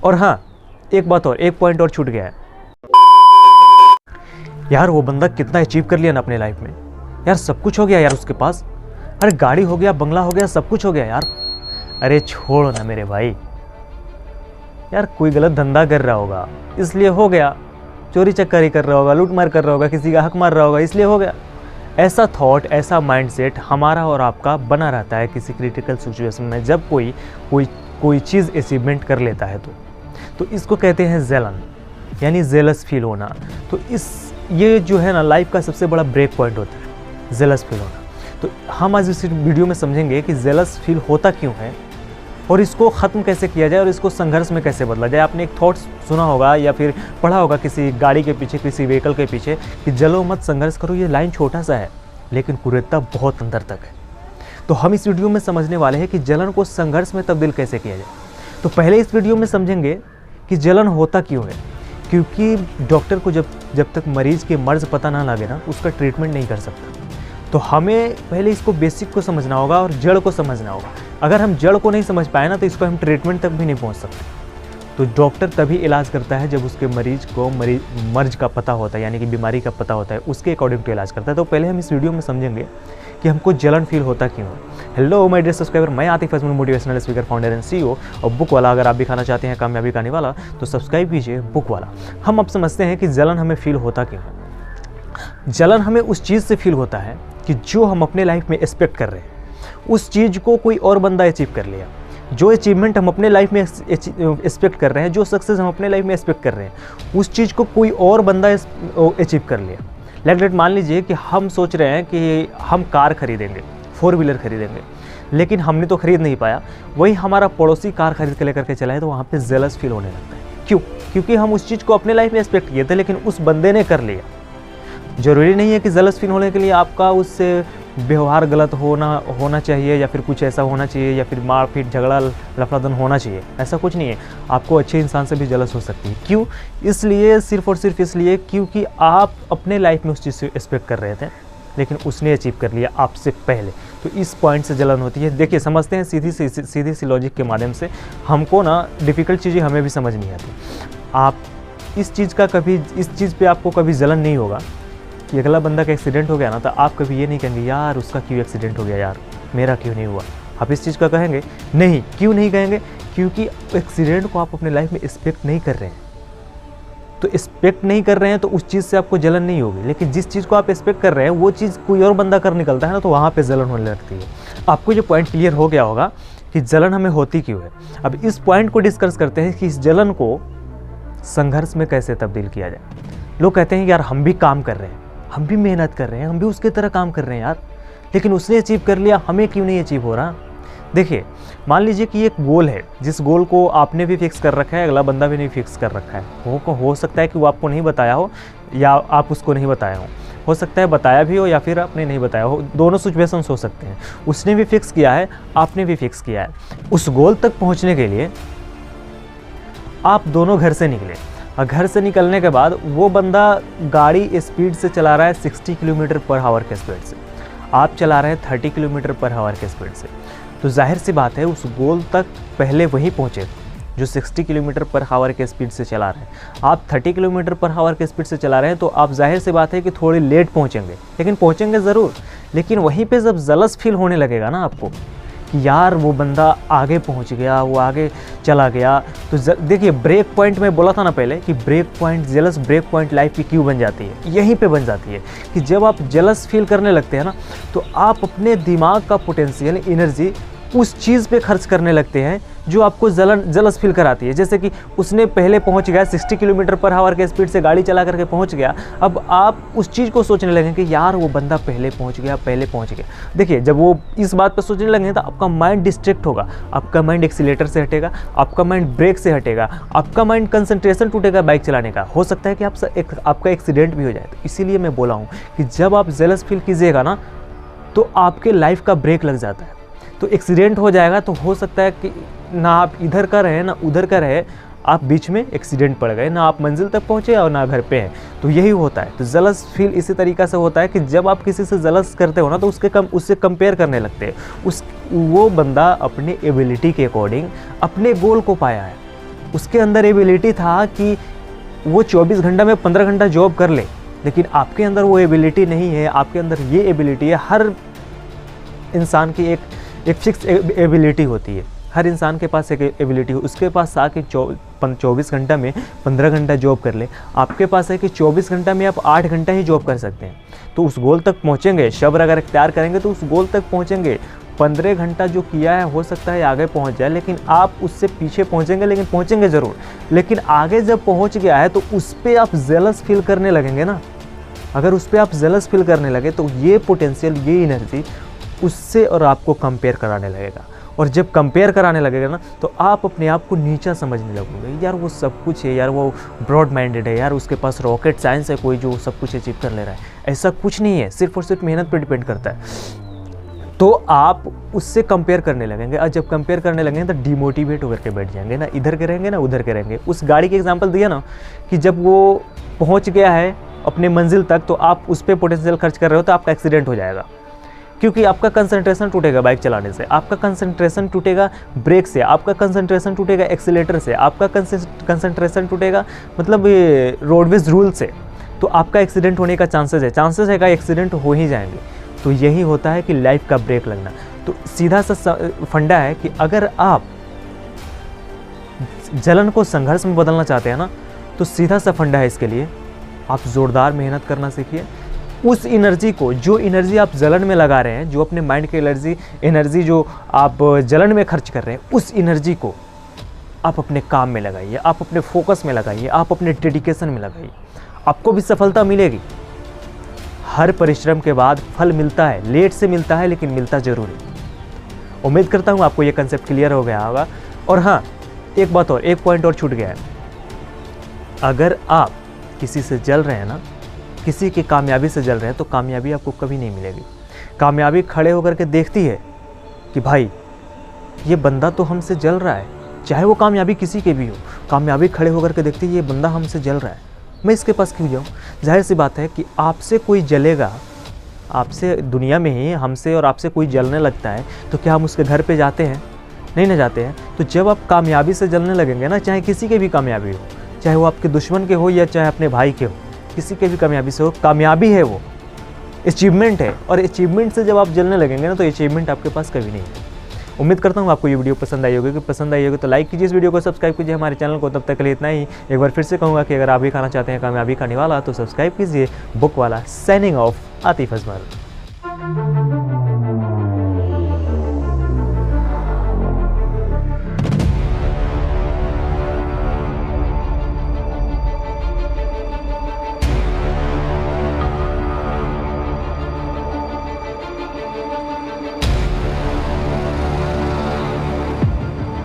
और हाँ, एक बात और, एक पॉइंट और छूट गया है यार। वो बंदा कितना अचीव कर लिया ना अपने लाइफ में यार, सब कुछ हो गया यार उसके पास। अरे गाड़ी हो गया, बंगला हो गया, सब कुछ हो गया यार। अरे छोड़ो ना मेरे भाई यार, कोई गलत धंधा कर रहा होगा इसलिए हो गया, चोरी चक्कारी कर रहा होगा, लूट मार कर रहा होगा, किसी का हक मार रहा होगा इसलिए हो गया। ऐसा थॉट, ऐसा माइंडसेट हमारा और आपका बना रहता है किसी क्रिटिकल सिचुएशन में, जब कोई चीज़ अचीवमेंट कर लेता है तो इसको कहते हैं जलन, यानी जेलस फील होना। तो ये जो है ना लाइफ का सबसे बड़ा ब्रेक पॉइंट होता है, जेलस फील होना। तो हम आज इस वीडियो में समझेंगे कि जेलस फील होता क्यों है और इसको ख़त्म कैसे किया जाए और इसको संघर्ष में कैसे बदला जाए। आपने एक थॉट सुना होगा या फिर पढ़ा होगा किसी गाड़ी के पीछे, किसी व्हीकल के पीछे कि जलो मत संघर्ष करो। ये लाइन छोटा सा है लेकिन कुरीतता बहुत अंदर तक है। तो हम इस वीडियो में समझने वाले हैं कि जलन को संघर्ष में तब्दील कैसे किया जाए। तो पहले इस वीडियो में समझेंगे कि जलन होता क्यों है, क्योंकि डॉक्टर को जब तक मरीज़ के मर्ज पता ना लगे ना, उसका ट्रीटमेंट नहीं कर सकता। तो हमें पहले इसको बेसिक को समझना होगा और जड़ को समझना होगा। अगर हम जड़ को नहीं समझ पाए ना तो इसको हम ट्रीटमेंट तक भी नहीं पहुंच सकते। तो डॉक्टर तभी इलाज करता है जब उसके मरीज को मर्ज का पता होता है, यानी कि बीमारी का पता होता है, उसके अकॉर्डिंग टू इलाज करता है। तो पहले हम इस वीडियो में समझेंगे कि हमको जलन फील होता क्यों है। हेलो माय डियर सब्सक्राइबर, मैं Atif Ajmal, motivational speaker, founder and CEO और बुक वाला। अगर आप भी खाना चाहते हैं कामयाबी खाने वाला तो सब्सक्राइब कीजिए बुक वाला। हम अब समझते हैं कि जलन हमें फील होता क्यों है। जलन हमें उस चीज़ से फील होता है कि जो हम अपने लाइफ में एक्सपेक्ट कर रहे हैं उस चीज़ को कोई और बंदा अचीव कर लिया। जो अचीवमेंट हम अपने लाइफ में एक्सपेक्ट कर रहे हैं, जो सक्सेस हम अपने लाइफ में एक्सपेक्ट कर रहे हैं, उस चीज़ को कोई और बंदा अचीव कर लिया। लाइक दैट, मान लीजिए कि हम सोच रहे हैं कि हम कार खरीदेंगे, 4 व्हीलर खरीदेंगे, लेकिन हमने तो खरीद नहीं पाया। वही हमारा पड़ोसी कार खरीद के लेकर के चला है, तो वहाँ पे जेलस फील होने लगता है। क्यों? क्योंकि हम उस चीज़ को अपने लाइफ में एक्सपेक्ट किए थे लेकिन उस बंदे ने कर लिया। ज़रूरी नहीं है कि जेलस फील होने के लिए आपका उससे व्यवहार गलत होना चाहिए या फिर कुछ ऐसा होना चाहिए या फिर मारपीट, झगड़ा, लफड़ादन होना चाहिए। ऐसा कुछ नहीं है। आपको अच्छे इंसान से भी जेलस हो सकती है। क्यों? इसलिए, सिर्फ और सिर्फ इसलिए क्योंकि आप अपने लाइफ में उस चीज़ से एक्सपेक्ट कर रहे थे लेकिन उसने अचीव कर लिया आपसे पहले। तो इस पॉइंट से जलन होती है। देखिए, समझते हैं सीधी सी लॉजिक के माध्यम से। हमको ना डिफ़िकल्ट चीज़ें हमें भी समझ नहीं आती। आप इस चीज़ पे आपको कभी जलन नहीं होगा कि अगला बंदा का एक्सीडेंट हो गया ना, तो आप कभी ये नहीं कहेंगे यार उसका क्यों एक्सीडेंट हो गया, यार मेरा क्यों नहीं हुआ। आप इस चीज़ का कहेंगे नहीं। क्यों नहीं कहेंगे? क्योंकि एक्सीडेंट को आप अपने लाइफ में एक्सपेक्ट नहीं कर रहे हैं। तो एक्सपेक्ट नहीं कर रहे हैं तो उस चीज़ से आपको जलन नहीं होगी। लेकिन जिस चीज़ को आप एक्सपेक्ट कर रहे हैं वो चीज़ कोई और बंदा कर निकलता है ना, तो वहाँ पर जलन होने लगती है। आपको ये पॉइंट क्लियर हो गया होगा कि जलन हमें होती क्यों है। अब इस पॉइंट को डिस्कस करते हैं कि इस जलन को संघर्ष में कैसे तब्दील किया जाए। लोग कहते हैं यार हम भी काम कर रहे हैं, हम भी मेहनत कर रहे हैं, हम भी उसके तरह काम कर रहे हैं यार, लेकिन उसने अचीव कर लिया, हमें क्यों नहीं अचीव हो रहा। देखिए, मान लीजिए कि एक गोल है, जिस गोल को आपने भी फिक्स कर रखा है, अगला बंदा भी नहीं फिक्स कर रखा है। हो सकता है कि वो आपको नहीं बताया हो या आप उसको नहीं बताया हो सकता है बताया भी हो या फिर आपने नहीं बताया हो। दोनों सिचुएशंस हो सकते हैं। उसने भी फिक्स किया है, आपने भी फिक्स किया है। उस गोल तक पहुँचने के लिए आप दोनों घर से निकले और घर से निकलने के बाद वो बंदा गाड़ी स्पीड से चला रहा है 60 किलोमीटर पर आवर के स्पीड से, आप चला रहे हैं 30 किलोमीटर पर आवर के स्पीड से। तो जाहिर सी बात है उस गोल तक पहले वही पहुँचे जो 60 किलोमीटर पर आवर के स्पीड से चला रहे हैं। आप 30 किलोमीटर पर आवर के स्पीड से चला रहे हैं तो आप जाहिर सी बात है कि थोड़ी लेट पहुँचेंगे, लेकिन पहुँचेंगे ज़रूर। लेकिन वहीं पर जब जेलस फील होने लगेगा ना आपको कि यार वो बंदा आगे पहुंच गया, वो आगे चला गया, तो देखिए ब्रेक पॉइंट में बोला था ना पहले कि break point, jealous break point life की क्यों बन जाती है, यहीं पे बन जाती है कि जब आप जेलस फील करने लगते हैं ना तो आप अपने दिमाग का पोटेंशियल, एनर्जी उस चीज़ पे खर्च करने लगते हैं जो आपको जेलस फील कराती है। जैसे कि उसने पहले पहुंच गया 60 किलोमीटर पर आवर के स्पीड से गाड़ी चला करके पहुंच गया, अब आप उस चीज़ को सोचने लगेंगे कि यार वो बंदा पहले पहुंच गया। देखिए, जब वो इस बात पर सोचने लगेंगे तो आपका माइंड डिस्ट्रैक्ट होगा, आपका माइंड एक्सीलेटर से हटेगा, आपका माइंड ब्रेक से हटेगा, आपका माइंड कंसंट्रेशन टूटेगा बाइक चलाने का। हो सकता है कि आपका एक्सीडेंट भी हो जाए। तो इसीलिए मैं बोला हूँ कि जब आप जेलस फील कीजिएगा ना तो आपके लाइफ का ब्रेक लग जाता है। तो एक्सीडेंट हो जाएगा तो हो सकता है कि ना आप इधर का रहे ना उधर का रहे, आप बीच में एक्सीडेंट पड़ गए, ना आप मंजिल तक पहुँचे और ना घर पे हैं। तो यही होता है। तो जेलस फील इसी तरीक़ा से होता है कि जब आप किसी से जेलस करते हो ना तो उससे कंपेयर करने लगते हैं। वो बंदा अपने एबिलिटी के अकॉर्डिंग अपने गोल को पाया है, उसके अंदर एबिलिटी था कि वो 24 घंटा में 15 घंटा जॉब कर ले, लेकिन आपके अंदर वो एबिलिटी नहीं है। आपके अंदर ये एबिलिटी है। हर इंसान की एक फिक्स एबिलिटी होती है। हर इंसान के पास एक एबिलिटी हो, उसके पास आके 24 घंटा में 15 घंटा जॉब कर ले। आपके पास है कि 24 घंटा में आप 8 घंटा ही जॉब कर सकते हैं, तो उस गोल तक पहुँचेंगे। शब्द अगर इख्तियार करेंगे तो उस गोल तक पहुँचेंगे। 15 घंटा जो किया है हो सकता है आगे पहुँच जाए, लेकिन आप उससे पीछे पहुँचेंगे, लेकिन पहुँचेंगे ज़रूर। लेकिन आगे जब पहुँच गया है तो उस पर आप जेलस फील करने लगेंगे ना। अगर उस पर आप जेलस फील करने लगे तो ये पोटेंशियल, ये एनर्जी उससे और आपको कंपेयर कराने लगेगा। और जब कंपेयर कराने लगेगा ना तो आप अपने आप को नीचा समझने लगोगे। यार वो सब कुछ है, यार वो ब्रॉड माइंडेड है, यार उसके पास रॉकेट साइंस है कोई जो सब कुछ अचीव कर ले रहा है। ऐसा कुछ नहीं है, सिर्फ और सिर्फ मेहनत पर डिपेंड करता है। तो आप उससे कंपेयर करने लगेंगे, और जब कंपेयर करने लगेंगे तो डिमोटिवेट होकर के बैठ जाएंगे ना, इधर के रहेंगे ना उधर के रहेंगे। उस गाड़ी के एग्जांपल दिया ना कि जब वो पहुंच गया है अपने मंजिल तक तो आप उस पर पोटेंशियल खर्च कर रहे हो तो आपका एक्सीडेंट हो जाएगा, क्योंकि आपका कंसंट्रेशन टूटेगा बाइक चलाने से, आपका कंसंट्रेशन टूटेगा ब्रेक से, आपका कंसंट्रेशन टूटेगा एक्सीलेटर से, आपका कंसंट्रेशन टूटेगा मतलब रोडवेज रूल से, तो आपका एक्सीडेंट होने का चांसेस है कि एक्सीडेंट हो ही जाएंगे। तो यही होता है कि लाइफ का ब्रेक लगना। तो सीधा सा फंडा है कि अगर आप जलन को संघर्ष में बदलना चाहते हैं ना, तो सीधा सा फंडा है इसके लिए, आप ज़ोरदार मेहनत करना सीखिए। उस एनर्जी को, जो एनर्जी आप जलन में लगा रहे हैं, जो अपने माइंड की एनर्जी जो आप जलन में खर्च कर रहे हैं, उस एनर्जी को आप अपने काम में लगाइए, आप अपने फोकस में लगाइए, आप अपने डेडिकेशन में लगाइए। आपको भी सफलता मिलेगी। हर परिश्रम के बाद फल मिलता है, लेट से मिलता है लेकिन मिलता जरूर है। उम्मीद करता हूँ आपको ये कंसेप्ट क्लियर हो गया होगा। और हाँ, एक बात और, एक पॉइंट और छूट गया है। अगर आप किसी से जल रहे हैं ना, किसी की कामयाबी से जल रहे हैं, तो कामयाबी आपको कभी नहीं मिलेगी। कामयाबी खड़े होकर के देखती है कि भाई ये बंदा तो हमसे जल रहा है, चाहे वो कामयाबी किसी के भी हो, कामयाबी खड़े होकर के देखती है ये बंदा हमसे जल रहा है, मैं इसके पास क्यों जाऊँ। जाहिर सी बात है कि आपसे कोई जलेगा, आपसे दुनिया में ही हमसे और आपसे कोई जलने लगता है तो क्या हम उसके घर पे जाते हैं? नहीं ना जाते हैं। तो जब आप कामयाबी से जलने लगेंगे ना, चाहे किसी के भी कामयाबी हो, चाहे वो आपके दुश्मन के हो या चाहे अपने भाई के हो, किसी के भी कामयाबी से हो, कामयाबी है वो, अचीवमेंट है। और अचीवमेंट से जब आप जलने लगेंगे ना तो अचीवमेंट आपके पास कभी नहीं है। उम्मीद करता हूँ आपको ये वीडियो पसंद आई होगी। कि पसंद आई होगी तो लाइक कीजिए इस वीडियो को, सब्सक्राइब कीजिए हमारे चैनल को। तब तक के लिए इतना ही। एक बार फिर से कहूँगा कि अगर आप भी खाना चाहते हैं कामयाबी का निवाला तो सब्सक्राइब कीजिए बुक वाला। Signing off, Atif Ajmal.